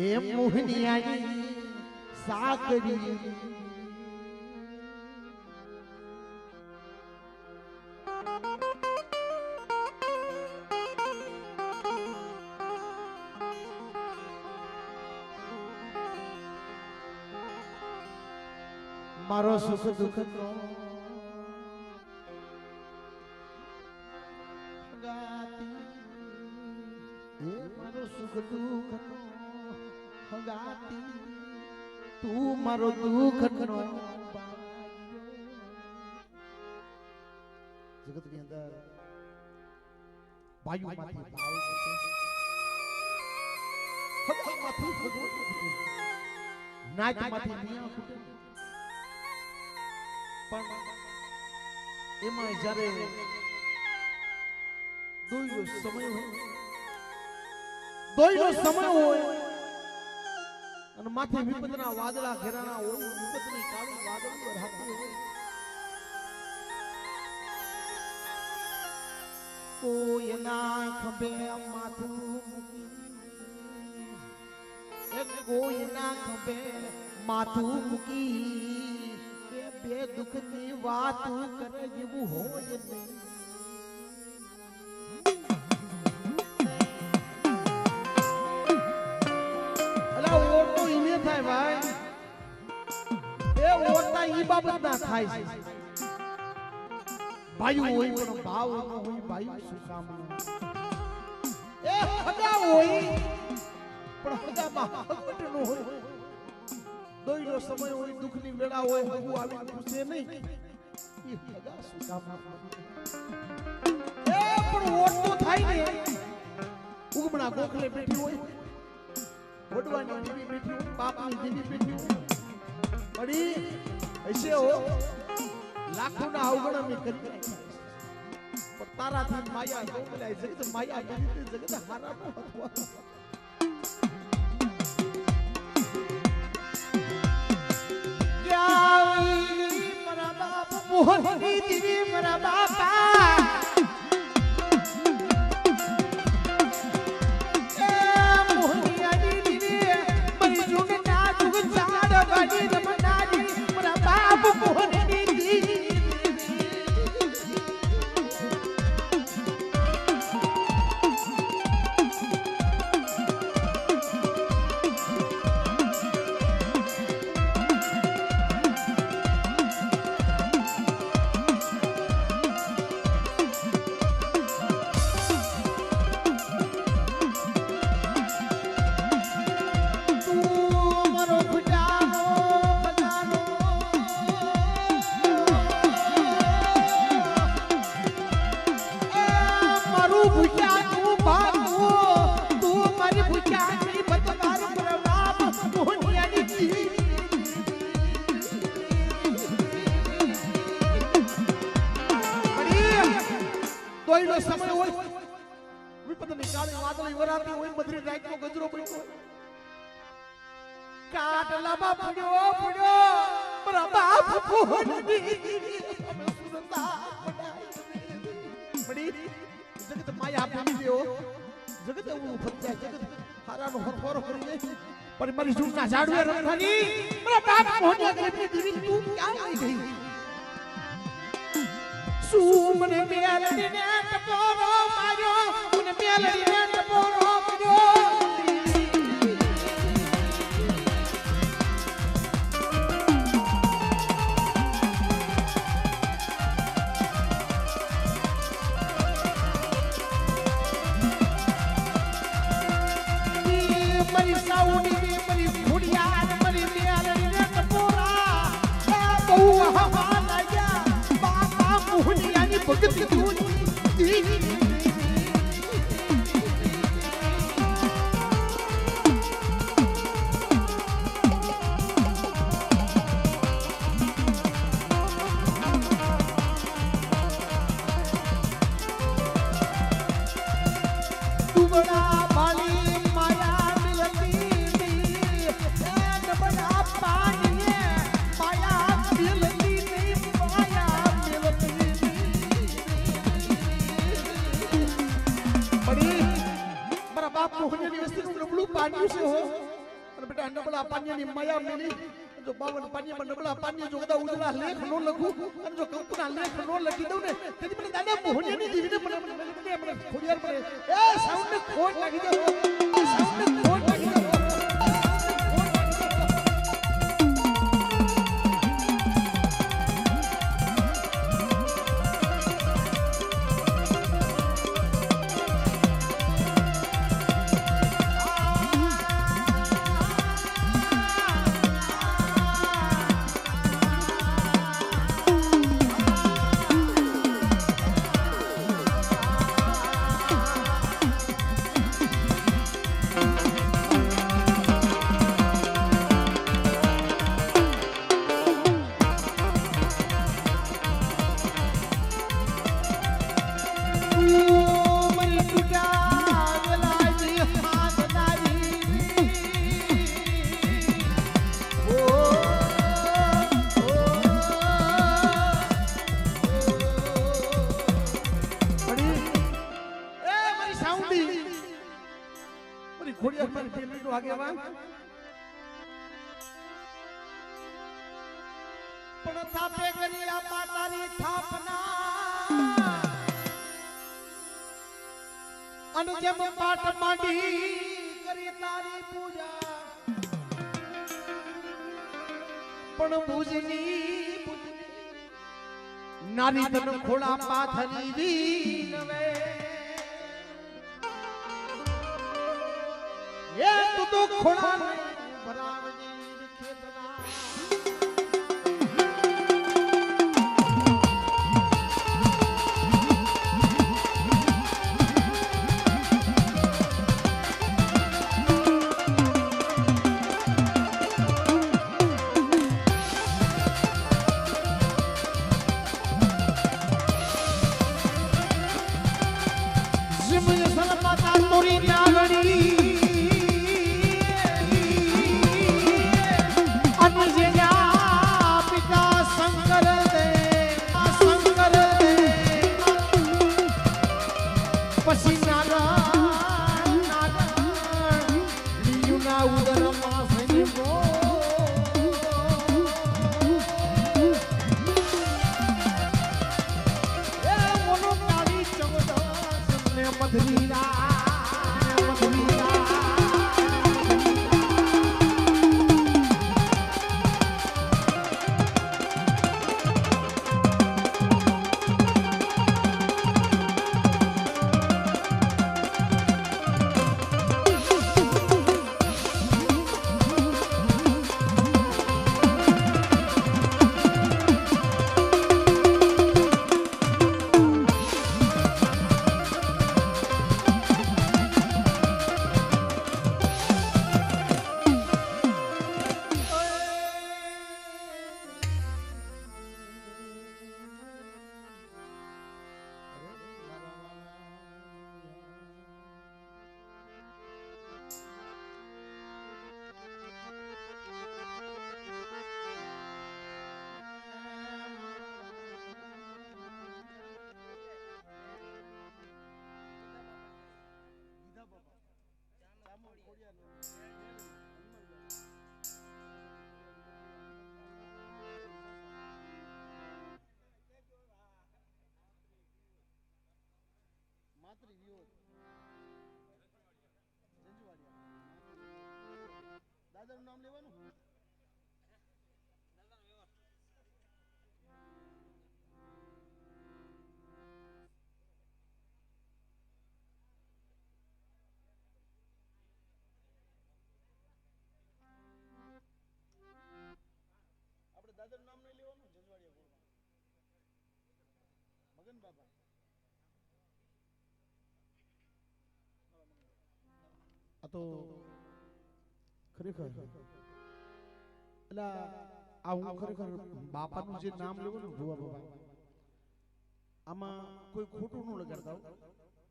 એ મોહનિયાની સાકરી મારો સુખ દુઃખ નો મારો સુખ દુઃખ નો હંગાતી તું મારો દુઃખ નો જગત ની અંદર વાયુ માંથી ભાવ ફૂટે હવામાંથી ભગવાન ફૂટે નાક માંથી મિયા ફૂટે પણ એમાં જ્યારે દોઈનો સમય હોય અને માથે વિપતના વાદળા ઘેરાના હોય વિપતની કાળી વાદળી વરસાતી હોય કોઈના ખંભે માથું મૂકી કોઈના ખંભે માથું મૂકી બે દુઃખ ની વાત કરે જેવું હોય નહીં બાબત ના થાય છે ભાઈ હોય પણ ભાવ ન હોય ભાઈ શું કામ એ હગા હોય પણ હગામાં હગવટ ન હોય દોઈનો સમય હોય દુઃખની વેળા હોય હગું આવીને પૂછે નહીં એ હગા શું કામ એ પણ ઓટ તો થાય ને ઉગમણા ગોખલે બેઠી હોય વડવાની દેવી બેઠી હોય બાપની દેવી બેઠી હોય અડી ऐसे हो लाखों ना अवगण में कर પણ તારા થી માયા ગોગલાય જગત માયા ગઈ જગત હારા નો હતો જાવી મારા બાપ મોહની દીવી મારા બાપા મોહની આડી દીવી મરી જુગ ના જુગ ચાડ ગાડી સમય હોય વિપતની કાળી વાદળી વરાતી હોય મધરી રાતનો ગજરો પડ્યો કાટલામાં પડ્યો મારા બાપ ફોડની અમે સુરતા પડી જગત માયા આપી દેવો જગત એવું ફત્યા જગત હારાનો હરફરો કરી જાય પણ મારી સુરના ઝાડવે રખવાની મારા બાપ ફોડની ગરીબની દીવી તું ક્યાં ગઈ સુમને મેલડીને ટપોરો માર્યો મને મેલડીને ટપોરો માર્યો મરી સાઉડી મરી ફુડિયા મરી મેલડીને ટપોરા બહુ હવા લાગ્યા મોહનિયાની ભક્તિ તુબડા બાલી માયા મિલતી બડા પાણી માયા મિલતી માયા બાપ મોહનિયાની વસ્તીનું નબળું પાડ્યું છે હો અને બેટા નબળા પાન્યાની માયા મેલી જો 52 પાન્યામાં નબળા પાન્ય જો કદા ઉજળા લેખ નો લખું અને જો કંકુના લેખ નો લખી દઉં ને તેથી મને દાદા મોહનિયાની દીવીને મને ખોડિયાર મને એ સાઉન્ડ ને ખોટ લાગી જાય સાઉન્ડ ને ખોટ લાગી જાય પણ થાપે કરી આપા તારી થાપના અને જેમ પાટ માંડી કરી તારી પૂજા પણ ભુજની નારી તન ખોળા પાથરી વીનવે એ તું તો ખોળા ભરાવજી ખેતના દાદાનું નામ લેવાનું આપણે દાદાનું નામ નહીં લેવાનું જજવાડિયા મગન બાબા આ તો ખરેખર એટલે આ હું ખરેખર બાપાનું જે નામ લેવું ને ભુવા બાબા આમાં કોઈ ખોટું ન લગાડતા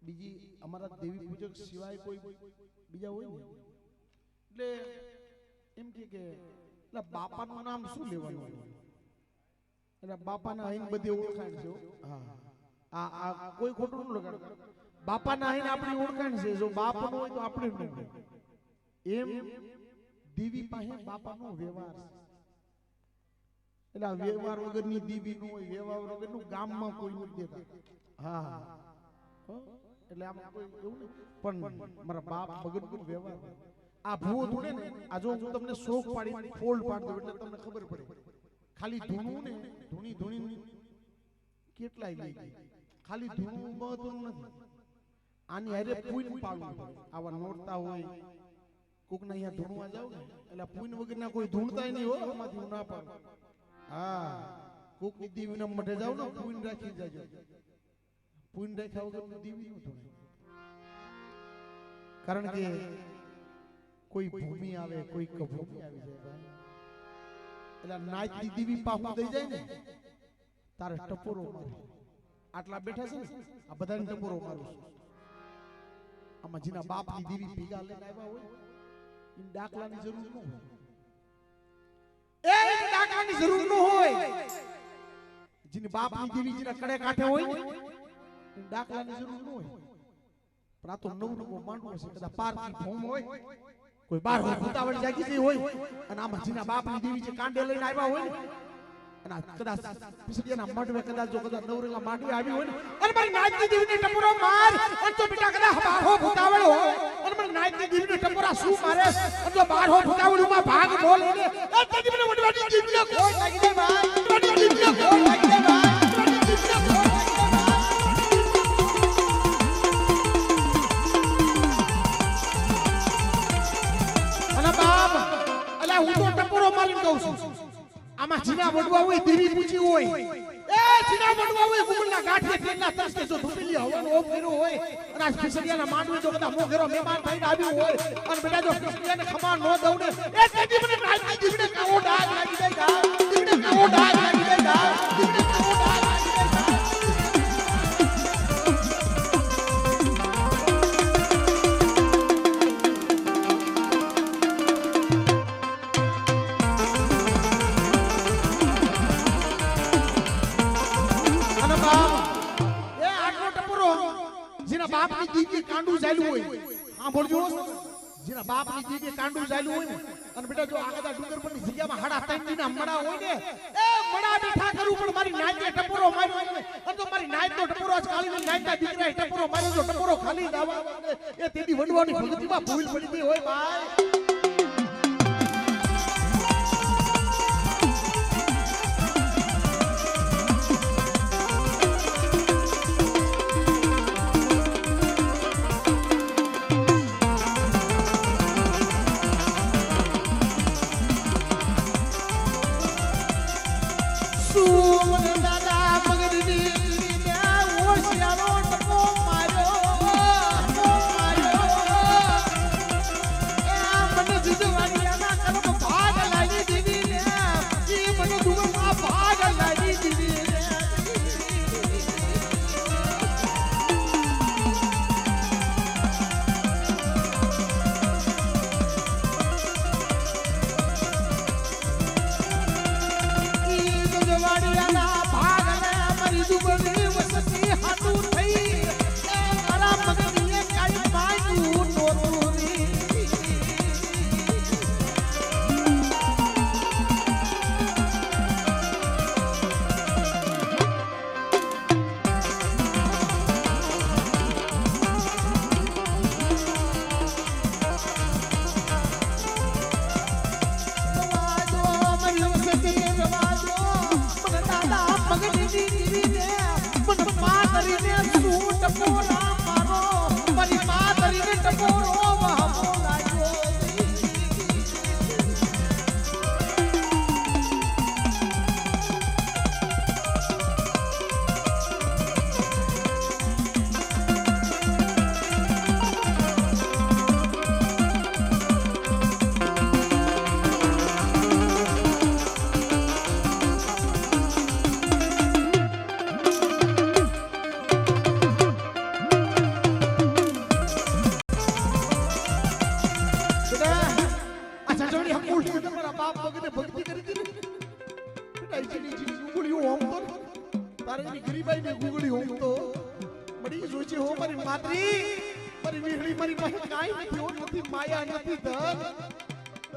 બીજી અમારા દેવી પૂજક સિવાય કોઈ બીજા હોય ને એટલે એમ કે એટલે બાપાનું નામ શું લેવાનું એટલે બાપાના અહીં બધી ઓળખાણ છે હા આ કોઈ ખોટું ન લગાડતા બાપાના અહીં આપણી ઓળખાણ છે જો બાપ ન હોય તો આપણે એમ દેવી પાસે બાપાનો વ્યવહાર છે. એટલે આ વ્યવહાર વગરની દેવી નો હોય, વ્યવહાર વગરનું ગામમાં કોઈ નથી દેતા. હા એટલે આમાં કોઈ એવું નહીં, પણ મારા બાપ વગરનો વ્યવહાર. આ ભૂવો ધૂણે ને, આ જો હું તમને શોખ પાડી ફોલ્ડ પાડ દઉં એટલે તમને ખબર પડે. ખાલી ધૂણું ને ધૂણી ધૂણી કેટલાય લઈ ગઈ. ખાલી ધૂણું મહત્વનું નથી, આની હારે પૂન પાડવું પડે. આવા નોરતા હોય કોકના અહીંયા ધૂણવા જાવ ને એટલે પૂન વગરના કોઈ ધૂણતાય નહીં હોય. આમાંથી હું ના પાડું. હા કોકની દેવીના મઢે જાવ ને પૂન રાખી જાજો. પૂન રાખ્યા વગર દેવી નું ધૂણે. કારણ કે કોઈ ભૂમિ આવે, કોઈ કભૂમિ આવી જાય ભાઈ. એટલે નાચતી દેવી પાહું દઈ જાય ને તારે ટપોરો મારે. આટલા બેઠા છે ને આ બધાને ટપોરો મારું છું. આમાં જેના બાપની દેવી ભેગા લઈને આવ્યા હોય એ દાખલાની જરૂર ન હોય. એ દાખલાની જરૂર ન હોય. જેની બાપની દેવી જેના કડે કાંઠે હોય ને એ દાખલાની જરૂર ન હોય. પણ આ તો નવું માંડવું છે. કદાચ પારકી ભૂમ હોય, કોઈ બાર હોય ભૂતાવળ જાગી ગઈ હોય અને આમાં જેના બાપની દેવી જે કાંડે લઈને આવ્યા હોય ને અને કદાચ પિસડિયાના મઢવે કદાચ જો કદાચ નવરેલા માંડવે આવી હોય ને અને મારી નાચની દેવીને ટપોરો માર અને તો બેટા કદાચ બારહો ભૂતાવળ હોય અને મારી નાચની દેવીને ટપોરા શું મારે અને જો બારહો ભૂતાવળમાં ભાગ બોલ ને એ તેની મને વડવાડી દેવીને કોઈ લાગી દે ભાઈ, વડવાડી દેવીને કોઈ લાગી દે ભાઈ, વડવાડી દેવીને કોઈ લાગી દે ભાઈ. અને બાપ અલા હું તો ટપોરો મારીને કહું છું. આમાં જીના વડવા હોય દેવી પૂજી હોય, એ જીના વડવા હોય ગુમલના ગાંઠે તેલના તરસ્તે જો ધૂપેલી હવાનો ઓપ કર્યો હોય અને આ ખિસડિયાના માંડવે જો કદા મોઘેરો મહેમાન થઈને આવ્યું હોય અને બેટા જો ખિસડિયાને ખમા ન દઉં ને એ તેદી મને નાચી દીવીને કાવો ડાગ લાગી જાય ગા, દીવીને કાવો ડાગ લાગી જાય ગા, દીવીને કાવો ડાગ લાગી જાય ગા. જેના બાપની દીકરી કાંડું ચાલ્યું હોય, હા બોલજો, જેના બાપની દીકરી કાંડું ચાલ્યું હોય ને અને બેટા જો આગળ ડુંગર પરની જગ્યામાં હાડા ત્રણ દીના મડા હોય ને એ મડા બેઠા કરું પણ મારી નાચે ટપોરો માર્યો ને અને તો મારી નાચનો ટપોરો આજ કાળીની નાચના દીકરાએ ટપોરો માર્યો જો ટપોરો ખાલી દાવા એ તેદી વડવાની ભગતીમાં ભૂલ પડી ગઈ હોય ભાઈ.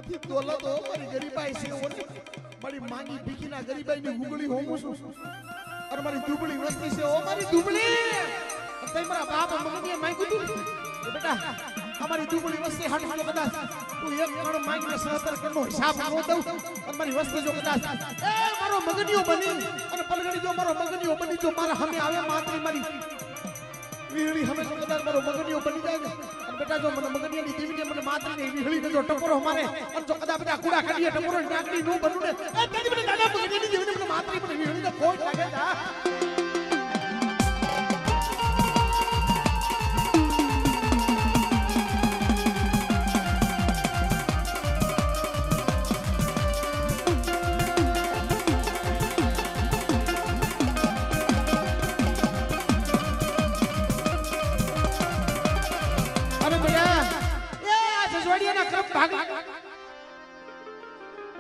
નથી દોલત હો મારી ગરીબાઈ છે ઓને મારી માંગી ભીખીના ગરીબાઈની ગુગળી હોમું છું અને મારી દુબળી વસ્તી છે ઓ મારી દુબળી તે મારા બાપ મગનીએ માંગ્યું તું બેટા અમારી દુબળી વસ્તી હાટલો કદાચ તું એક કણ માંગીને 77 કણનો હિસાબ ન દઉં અને મારી વસ્તી જો કદાચ એ મારો મગનીઓ બની અને પલગડી જો મારો મગનીઓ બની જો મારા સામે આવે માત્રી મારી વીહળી હમે જો કદાચ મારો મગનીઓ બની જાય અને બેટા જો મને મગનીની દેવીને મને માત્રીને વીહળી જો ટપોરો મારે અને જો કદાચ બેટા કુડા કાઢીએ ટપોરો નાકડી નો બનું ને એ તેની મને દાદા મગનીની દેવીને મને માત્રી મને વીહળીને ખોટ લાગે છે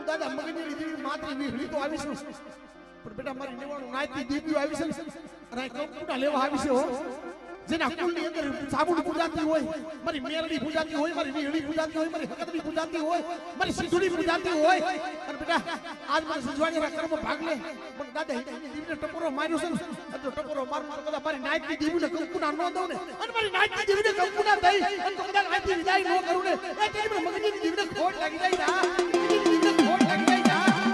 દાદા મગની લીધી માત્રી વીહળી તો આવી છે પણ બેટા મારી લેવાનું નાયતી દેવી આવી છે અને કંકુડા લેવા આવી છે હો જેના કુલની અંદર સાબુડ પૂજાતી હોય મારી મેરડી પૂજાતી હોય મારી વીહળી પૂજાતી હોય મારી હકતની પૂજાતી હોય મારી સિંધુડી પૂજાતી હોય અને બેટા આજ મારા સંજવાણીના કર્મ ભાગ લે પણ દાદા હિતની દેવીને ટપોરો માર્યો છે અને જો ટપોરો મારું તો કદાચ મારી નાયતી દેવીને કંકુડા ન દઉં ને અને મારી નાયતી દેવીને કંકુડા દઈ અને તો કદાચ આથી વિદાય ન કરું ને એ તેની મગની દેવીને ખોટ લાગી જાય ના ખોટ લાગી જાય ના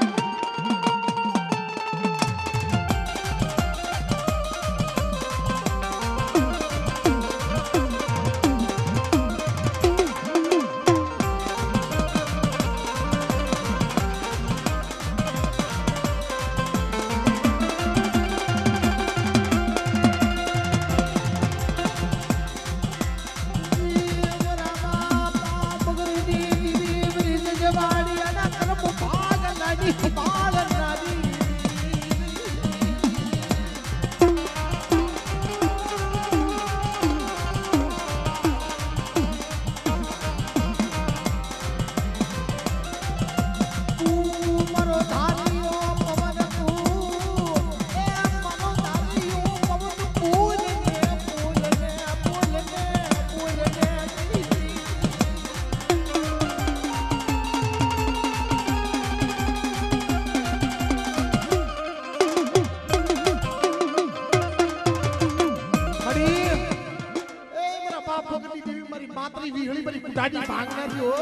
દાદી ભાગનારી હો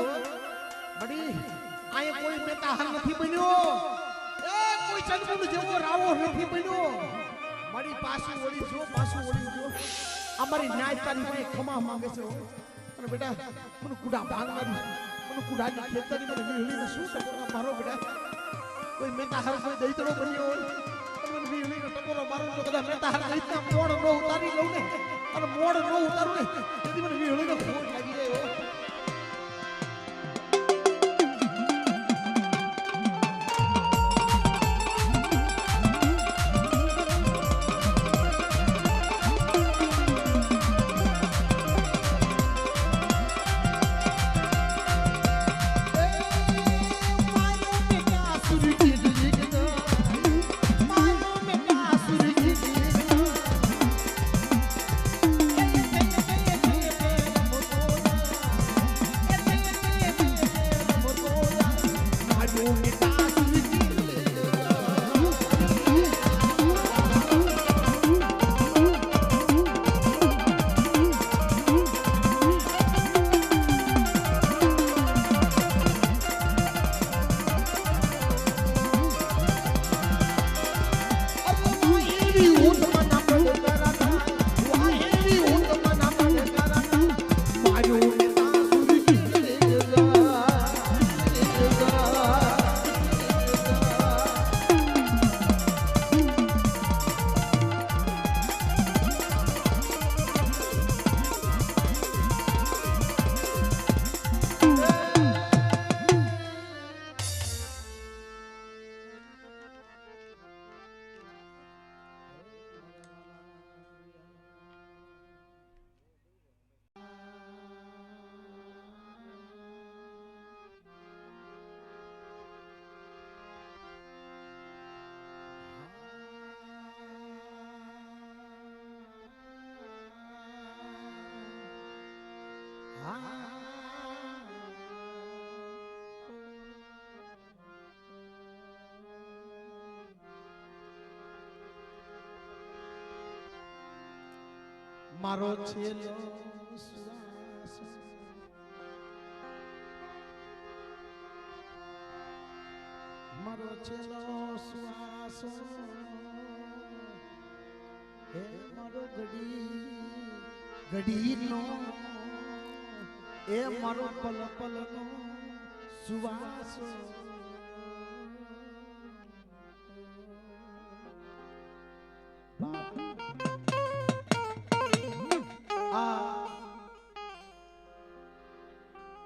બડી આય કોઈ મેતાહર નથી બન્યો એ કોઈ ચંદ્રમુન જેવો રાવો નથી બન્યો મારી પાછું ઓળી જો અમારી ન્યાય તારી પાસે ખમા માંગે છે અને બેટા મને કુડા ભાગનારી મને કુડાની ખેતરી મને વીહળીને શું ટકોરા મારો બેટા કોઈ મેતાહર કોઈ દઈતડો બન્યો હોય મને વીહળીને ટકોરો મારો તો કદા મેતાહર દઈતના મોડ નો ઉતારી લઉં ને અને મોડ નો ઉતારું ને તેથી મને વીહળીને ખોટ લાગી જાય હો મારો છેલ્લો શ્વાસ મારો છેલ્લો શ્વાસ હે મારો ઘડીનો એ મારો પલ પલનો સુવાસ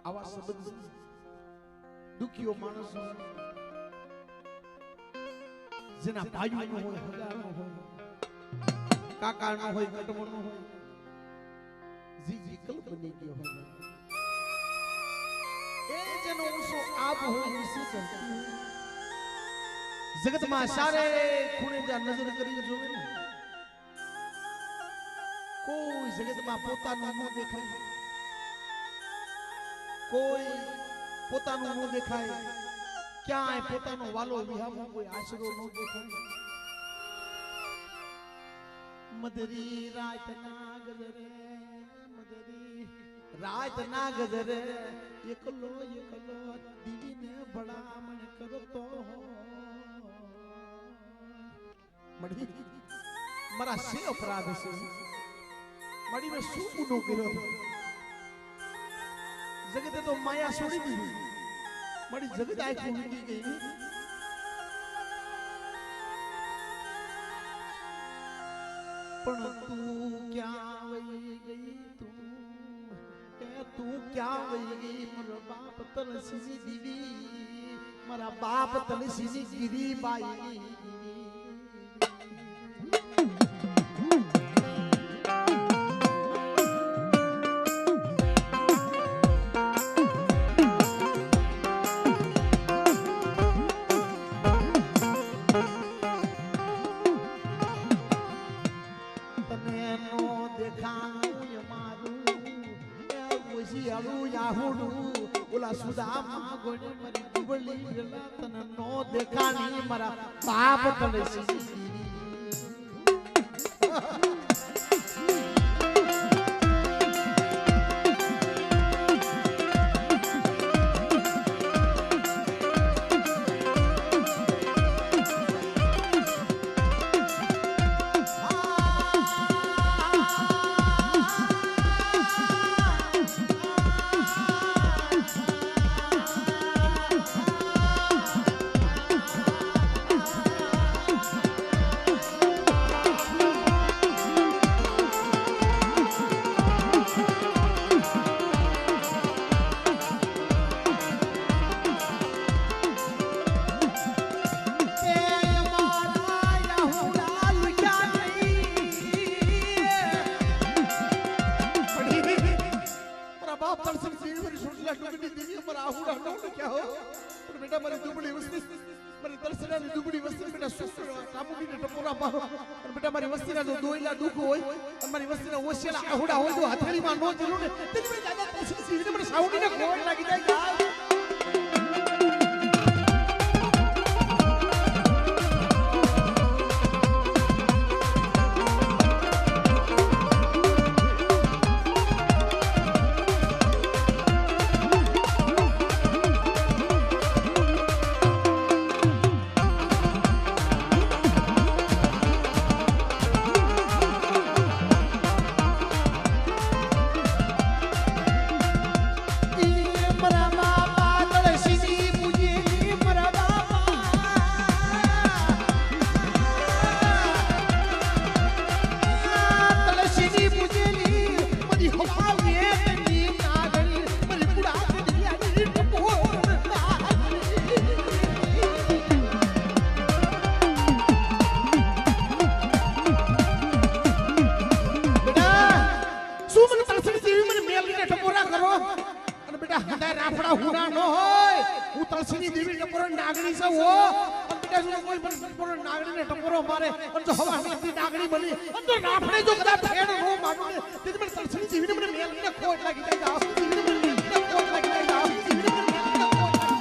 આવા શબ્દ દુખીઓ માણસો જેના ભાઈઓ નો હોય હગા નો હોય કાકા નો હોય કટવો નો હોય જી કલ્પ બની ગયો હોય એ જેનો ઊંચો આપ હોય ઊંચી કરતી જગતમાં સારે ખૂણે જ્યાં નજર કરી જોવે ને કોઈ જગતમાં પોતાનું ન દેખાય કોઈ પોતાનું ન દેખાય ક્યાંય પોતાનો વાલો વિહામો કોઈ આશરો ન દેખાય મધરી રાત ના ગજરે મધરી રાત ના ગજરે એકલો એકલો દીવીને ભડામણ કરતો મળી મારા સે અપરાધ છે મળી મેં શું ગુનો કર્યો જગતે તો માયા છોડી દીધી મારી જગત આખી મૂકી ગઈ પણ તું ક્યાં વહી ગઈ તું ક્યાં વહી ગઈ મારા બાપ તલસી દીવી મારા બાપ તલસી ગીરી બાઈ સુદામા ગોળ મરી દુબળી ગલા તન નો દેખાણી મારા બાપ તલસી બેટા મારી વસ્તીના જો દોયલા દુખ હોય મારી વસ્તીના ઓશિયાલા આહુડા હોય તો હથેળીમાં નો જરૂર ને તેથી દાદા તલસી સીવીને મને સાઉડીને ખોટ લાગી જાય ટપોરો મારે અને જો હવા નથી નાગણી બની અંદર નાફડે જો કદાચ થેડ નો માનું ને તેથી મને તલસી જીવીને મને મેલને ખોટ લાગી જાય આ જીવીને મને મેલને ખોટ લાગી જાય આ જીવીને મને મેલને ખોટ લાગી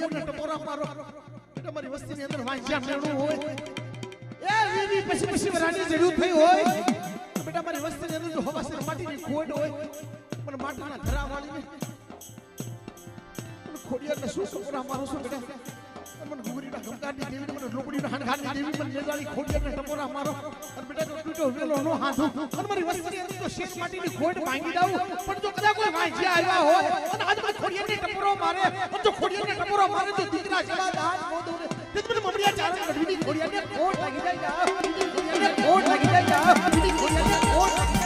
ખોડિયાને ટપોરા મારો બેટા મારી વસ્તીની અંદર વાંચ્યા મેણું હોય એ વીવી પછી વરાની જરૂર થઈ હોય બેટા મારી વસ્તીની અંદર જો હવાસર માટીની ખોડ હોય પણ માટીના ધરા વાળીને ખોડિયાને શું ટપોરા મારો છો બેટા મને ગુગરીના ગમકાની દેવી મને લોકડીના હાનખાની દેવી મને લેજાળી ખોડિયાને ટપોરા મારો અને બેટા તો પીટો વેલો નો હાથું અને મારી વસ્તી અંદર તો શેષ માટીની ખોડ ભાંગી દાઉં પણ જો કદાચ કોઈ વાંચ્યા આવ્યા હોય અને આજ મને ખોડિયાને ટપોરો મારે જો ખોડિયાને ટપોરો મારે તો દીકરા જેવા દાંત મોદોને તે મને મમડિયા ચારણ કઢવીની ખોડિયાને ખોડ લાગી જાય ખોડિયાને ખોડ લાગી જાય ખોડિયાને ખોડ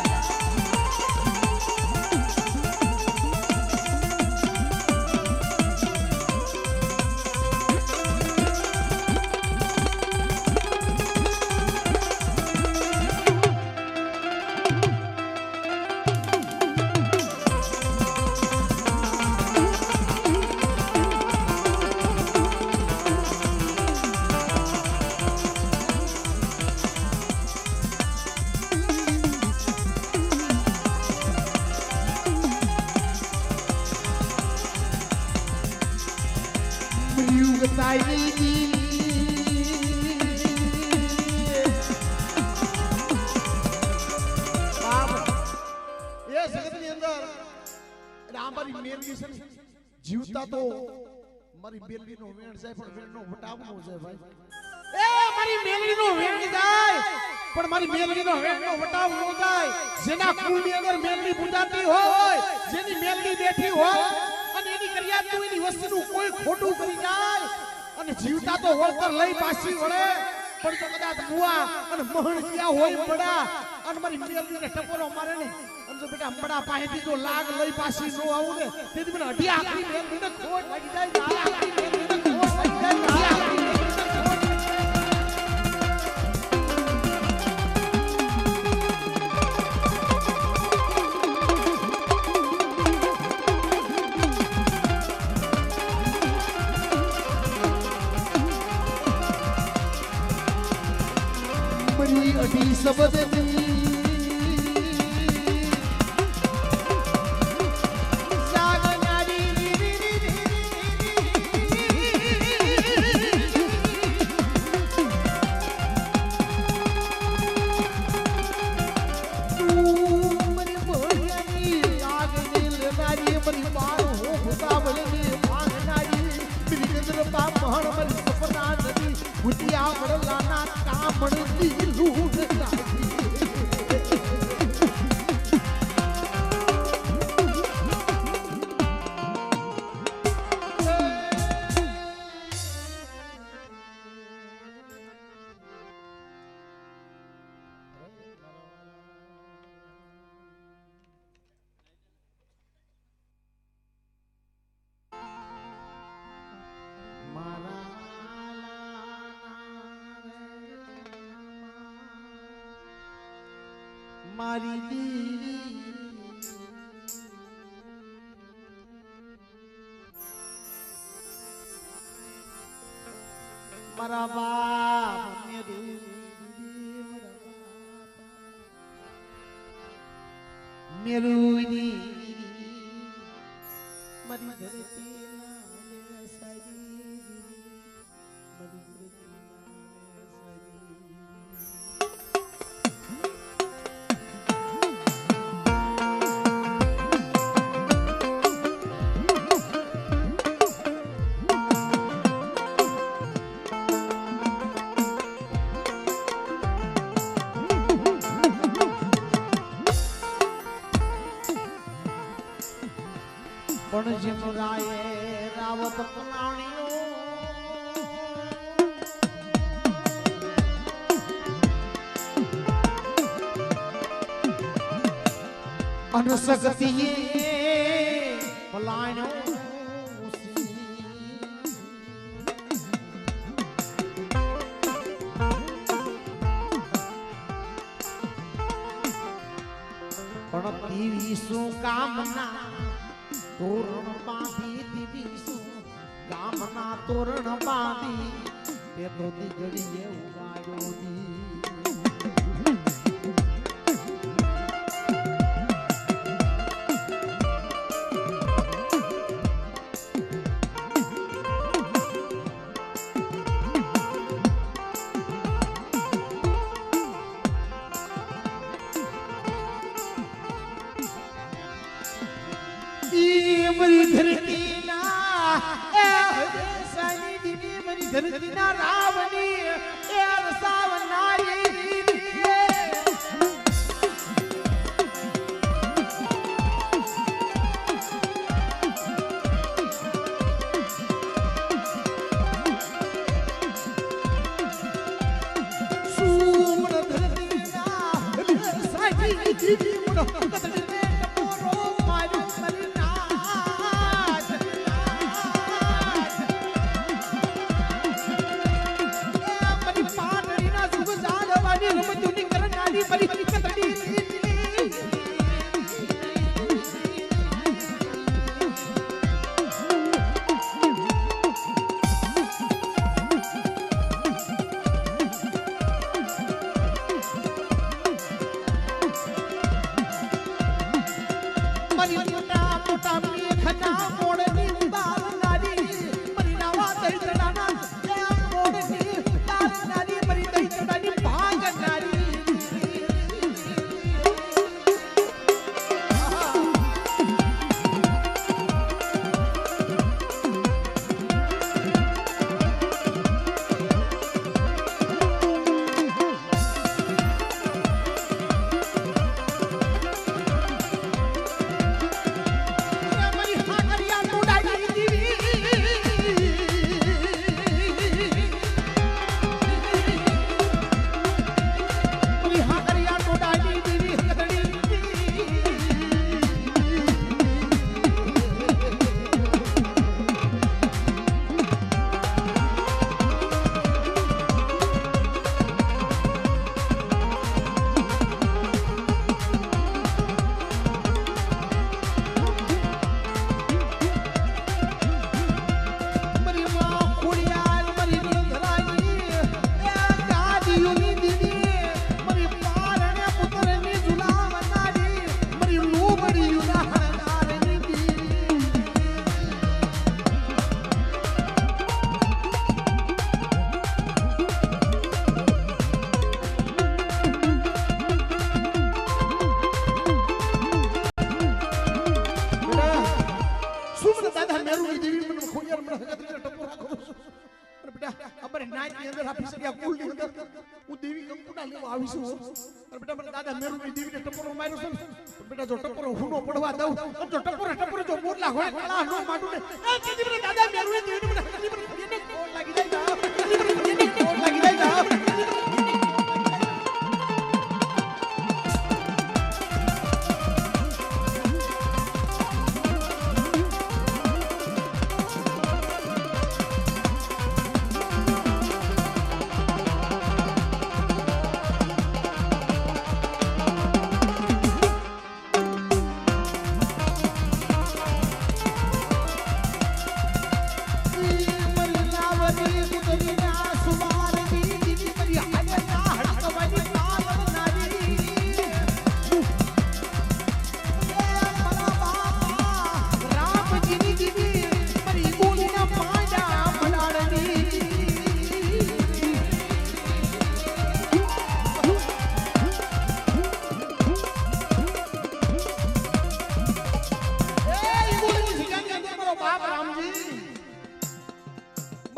જીવતા તો મારી બેલડીનો વેણ જાય પણ વેણનો વટાવનો જાય ભાઈ એ મારી બેલડીનો વેણ જાય પણ મારી બેલડીનો વેણનો વટાવનો જાય જેના કુળની અંદર મેલડી પૂજાતી હોય જેની મેલડી બેઠી હોય અને એની કર્યા તું એની વસ્તુનું કોઈ ખોટું કરી જાય અને જીવતા તો વળતર લઈ પાછી વળે પણ તો કદાચ મુઆ અને મહણિયા હોય બડા અને મારી મેલડીને ટપોરો મારે ને અને જો બેટા બડા પાસેથી જો લાગ લઈ પાછી નો આવું ને તેથી મને અઢી આખરી મેલડીને ખોટ લાગી જાય આખરી મેલડીને ખોટ લાગી જાય આખરી અઢી શબ્દની મારી દીવી મારા બાપ મેરુની મારી ધરતી પણ જેમ રાયે રાવત પલાણ્યો અનુસક્તિએ પલાણ્યો પણ પીવી શું કામના તોરણ બાંધી દીવી શું ગામના તોરણ બાંધી તે તો દીકરીએ ઉગાડ્યો દી ધરતીના રાવની એ રસાવનારી દાદા મેરુની દેવીને ટપોરો માર્યો છે બેટા જો ટપોરો હુનો પડવા દઉં જો ટપોરો જો મોરલા હોય કળા નો માટું ને એ દાદા મેરુની દેવીને મને કોડ લાગી જાય કોડ લાગી જાય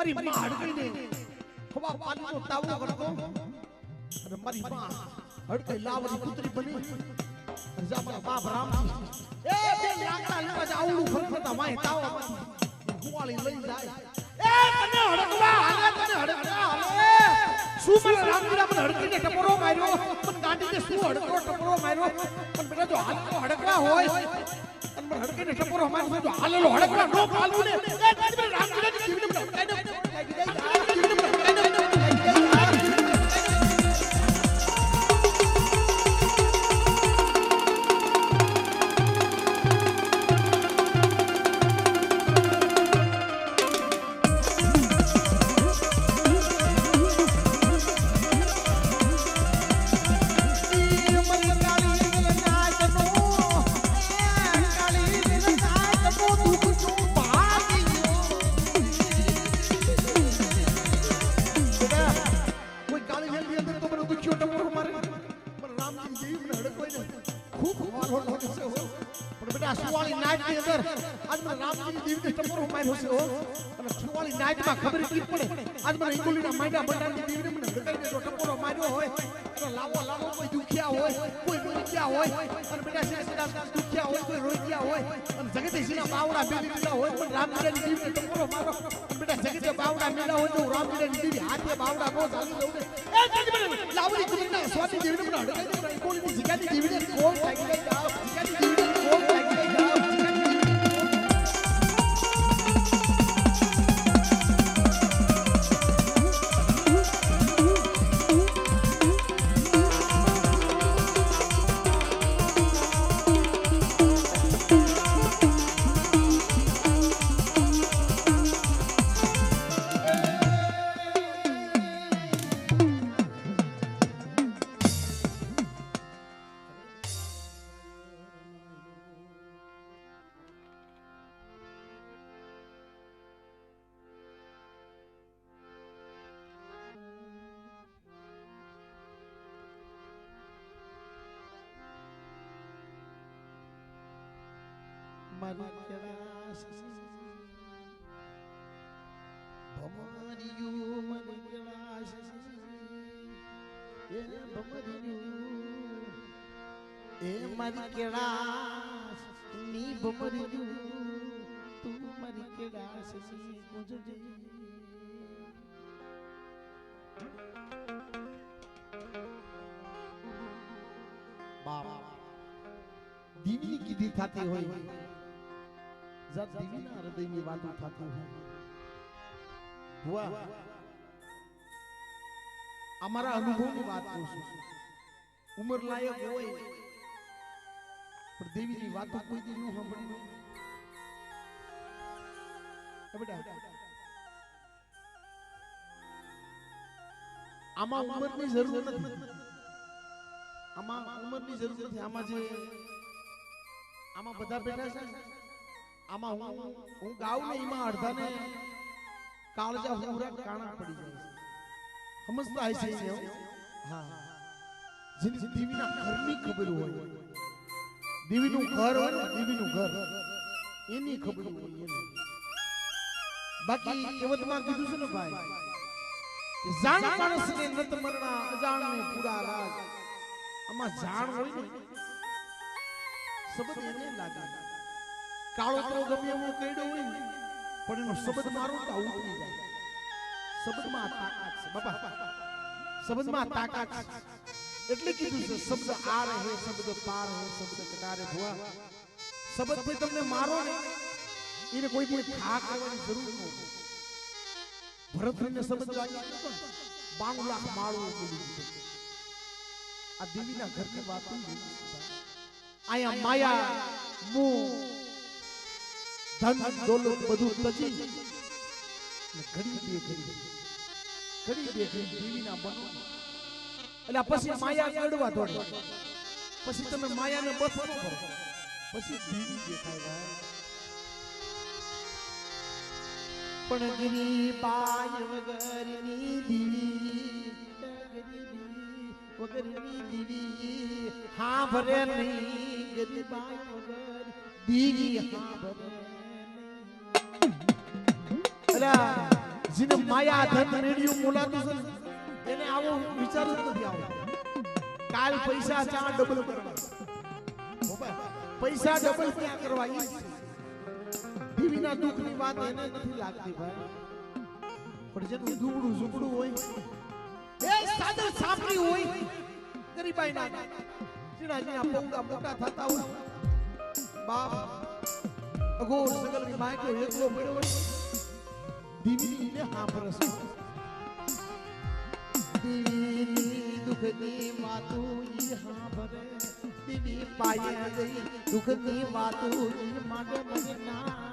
મારી માં હડકઈને ખવા પાણીનો તાવો કરતો અને મારી માં હડકે લાવની કૂતરી બની જા મારા બાપ રામજી એ બે લાકડા લેવા જાવડું ફરફરતા માય તાવામાંથી ગુવાળી લઈ જાય એ તને હડકવા હાલે તને હડકવા હાલે શું મને રામજીરા મને હડકીને ટપોરો માર્યો મને ગાંડીને શું હડકો ટપોરો માર્યો પણ બેટા જો હાલકો હડકવા હોય અને મને હડકીને ટપોરો માર્યો જો હાલેલો હડકવા નો પાલવું ને એ તને રામજીરાની જીવને લાગી માર્યો છે હો અને છુવાળી નાઈટમાં ખબર કી પડે આજ મને ઈંગોલીના માઈડા બંડાની દીવને મને ઢકાઈને જો ટપોરો માર્યો હોય તો લાવો કોઈ દુખિયા હોય કોઈ રોઈયા હોય અને બેટા સીધા દુખિયા હોય કોઈ રોઈયા હોય અને જગદીશના બાવડા બેલી દીધા હોય પણ રામજીની દીવને ટપોરો મારો બેટા જગદે બાવડા મેલા હોય તો રામજીની દીવી હાથે બાવડા નો ચાલી દઉં ને એ જગદીશ લાવડી કુરીના સ્વામી દીવને મને ઢકાઈને ઈંગોલીની જીગાની દીવને કોણ લાગી જાવ જીગાની દીવને કોણ લાગી જાવ મારી કેળાશ ભમરિયું મારી કેળાશ એ ભમરિયું એ મારી કેળાશ ની ભમરિયું તું મારી કેળાશ ની ગુજરી બાપ દીવી કીધી થાતી હોય જબ દીવીના હૃદયની વાતો થતી હોય વાહ અમારા અનુભવની વાત કહું છું ઉંમર લાયક હોય પણ દેવીની વાતો કોઈ દી ન સાંભળી બેટા આમાં ઉંમરની જરૂર નથી આમાં ઉંમરની જરૂર નથી આમાં જે આમાં બધા બેઠા છે આમાં હું ગાઉં ને એમાં અડધાને કાળજા હુરા કાણા પડી જાય સમજતા હશે ને હા જેની દેવીના ઘરની ખબર હોય દેવીનું ઘર હોય ને દેવીનું ઘર એની ખબર હોય એની બાકી કહેવતમાં કીધું છે ને ભાઈ કે જાણ માણસને નત મરણા અજાણને પૂરા રાજ આમાં જાણ હોય ને શબ્દ એને લાગે કાળો તો ગમે એવો કેડો હોય પણ એનો શબ્દ મારો તો ઉતરી જાય શબ્દમાં તાકાત છે બાપા શબ્દમાં તાકાત છે એટલે કીધું છે શબ્દ આ રહે શબ્દ પાર હે શબ્દ કટારે ભુવા શબ્દ થી તમને મારો ને એને કોઈ દી થાક કરવાની જરૂર નથી ભરતને શબ્દ ગાયા તો 92 લાખ માળો બોલી દીધો આ દેવીના ઘરની વાતો આયા માયા મોહ ધન દોલત બધું તજી ઘડી બે ઘડી દેવીના બનો એટલે પછી માયા કડવા દોડે પછી તમે માયાને બસ ન કરો પછી દેવી દેખાય પણ ગરી પાય વગરની દેવી વગરની દેવી હા ભરે નહીં ગરી પાય વગર દેવી હા ભરે જેને માયા ધન મેળ્યું બોલાતું છે એને આવો વિચાર જ નથી આવતો કાલ પૈસા ચા ડબલ કરવા પૈસા ડબલ ક્યાં કરવા ઈ દેવીના દુઃખની વાત એને નથી લાગતી ભાઈ પણ જેનું દુબળું ઝુબડું હોય એ સાદર સાંભળી હોય ગરીબાઈ ના જીણા પૌડા મોટા થતા હોય બાપ અઘોર સગલની માયકો એકલો પડ્યો હોય દીવીને સાંભળસ દીવીની દુઃખની વાતો ઈ સાંભળે દીવી પાયે ગઈ દુઃખની વાતો ઈ માટે મને ના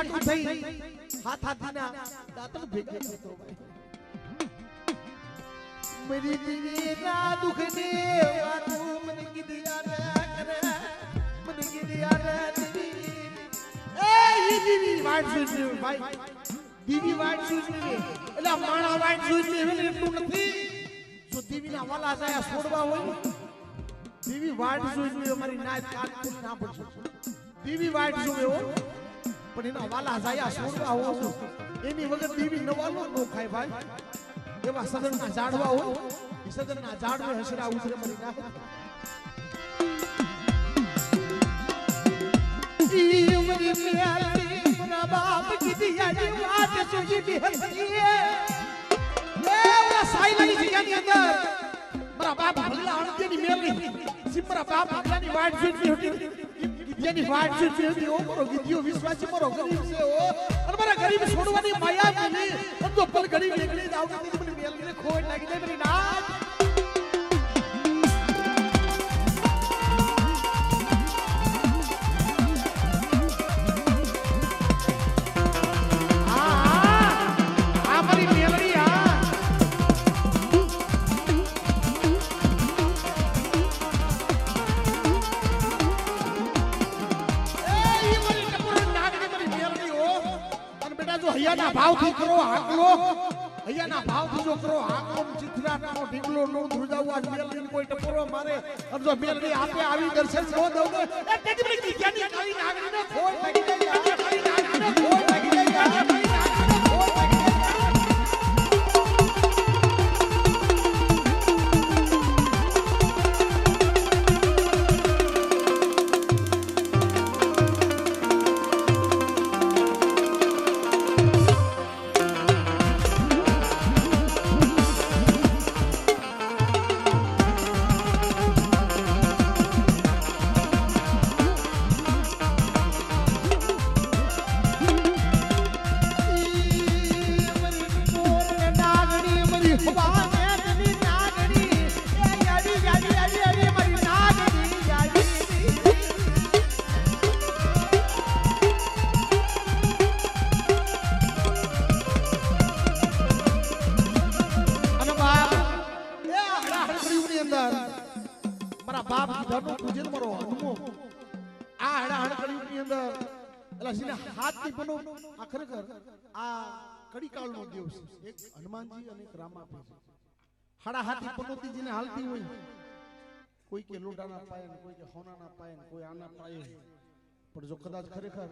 ખાટું થઈ હાથ હાથીના દાંતણ ભેગે થતો ભાઈ मेरी दिली ना दुख ने वातू मन की दिया रे करे मन की दिया रे दिली ए ये दिली वाइट शूज ने भाई दिली वाइट शूज ने એટલે માણા વાઇટ શૂઝ ને એટલે એટલું નથી જો દીવીના વાલા જાય છોડવા હોય દીવી વાઇટ શૂઝ ને અમારી નાચ કાટ ના પડશે દીવી વાઇટ શૂઝ એવો પણ એના વાલા જાય છોડવા હોય એની વગર દીવી નવાલો નો ખાય ભાઈ એવા સદનના ઝાડવા હોય એ સદનના ઝાડવે હસરા ઉતરે મરી નાખે ઈ ઉમરી પ્યારી મના બાપ કી દિયાની વાત સુજી હતી એ ઓલા સાઈલાની જગ્યાની અંદર મારા બાપ ભગલા અણજેની મેલની સિમરા બાપ ભગલાની વાટ સુજી હતી જેની વાટ સુજી હતી ઓ મારો ગીધીઓ વિશ્વાસી મારો ગરીબ છે ઓ અને મારા ગરીબ છોડવાની માયા મિલી તો પલ ઘડી નીકળી આવતી મને મેલને ખોટ લાગી જાય મારી નાચ હૈયાના ભાવથી કરો હાકલો હૈયાના ભાવથી જો કરો હાકલો ચિત્રાનો ઢીંગલો નો ધ્રુજાવ આજ મેલની કોઈ ટપરો મારે અને જો મેલની આપે આવી દર્શન નો દઉં ને એ તેજી મને કીજાની કાળી નાગરીને ખોટ લાગી જાય કાળી નાગરીને ખોટ લાગી જાય કાળી નાગરીને ખોટ લાગી જાય હનુમાનજી અને રામા હાડા હાથી પનોતી જીને હાલતી હોય કોઈ કે લોટાના પાય ને કોઈ કે હોનાના પાય ને કોઈ આના પાય પણ જો કદાચ ખરેખર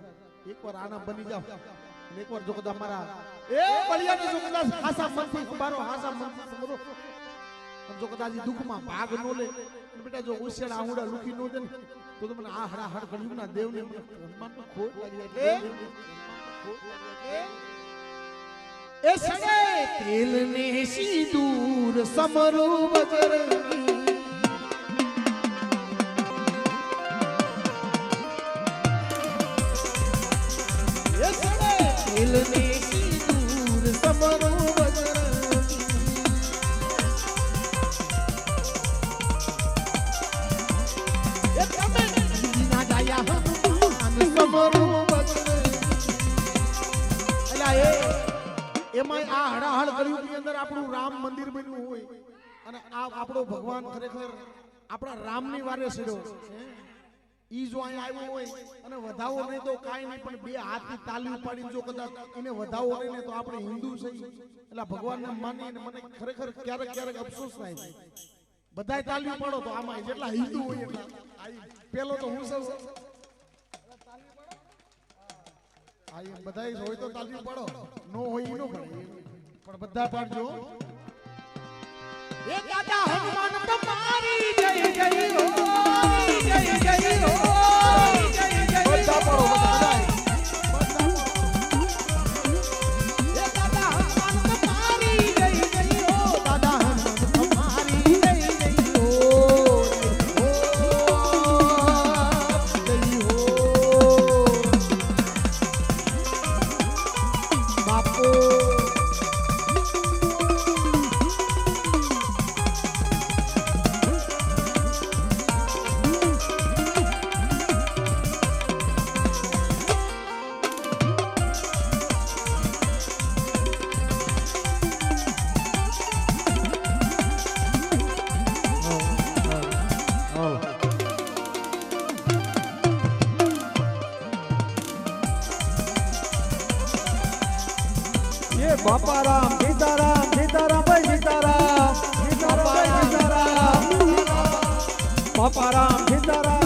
એકવાર આના બની જાવ અને એકવાર જો કદાચ મારા એ બળિયાને જો કદાચ હાસા મનથી કુબારો હાસા મનથી સમરો જો કદાચ દુઃખમાં ભાગ નો લે અને બેટા જો ઉછેડા આંગડા લુખી નો દે ને તો મને આ હડા હડ ગળ્યુના દેવને મને હનુમાનનો ખોટ લાગી જાય ખોટ લાગી એ સડે તેલ ને સિંદૂર સમરો બજરંગી એ સડે તેલ ને સિંદૂર સમરો બજરંગી એ તમે ના ગાયા હનુમાન સમરો બજરંગી એલા એમાં આ હડાહડ કળિયુગની અંદર આપણું રામ મંદિર બન્યું હોય અને આ આપણો ભગવાન ખરેખર આપણા રામની વારે છેડ્યો ઈ જો અહીંયા આવ્યો હોય અને વધાવો નહીં તો કાંઈ નહીં પણ બે હાથની તાલી ઉપાડીને જો કદાચ એને વધાવો નહીં તો આપણે હિન્દુ છીએ એટલે ભગવાનને માની અને મને ખરેખર ક્યારેક ક્યારેક અફસોસ થાય છે બધાય તાલી પાડો તો આમાં જેટલા હિન્દુ હોય એટલા પેલો તો હું સૌ બધા હોય તો તાલી પાડો નો હોય ઈ નો પડે પણ બધા પાડજો એ દાદા હનુમાન તમારી જય જય હો જય જય હો જય જય બધા પાડો બધા એ દાદા હનુમાન તમારી જય જય હો દાદા હનુમાન તમારી જય જય હો બાપારામ સીતારામ સીતારામ ભાઈ સીતારામ સીતારામ ભાઈ સીતારામ બાપારામ સીતારામ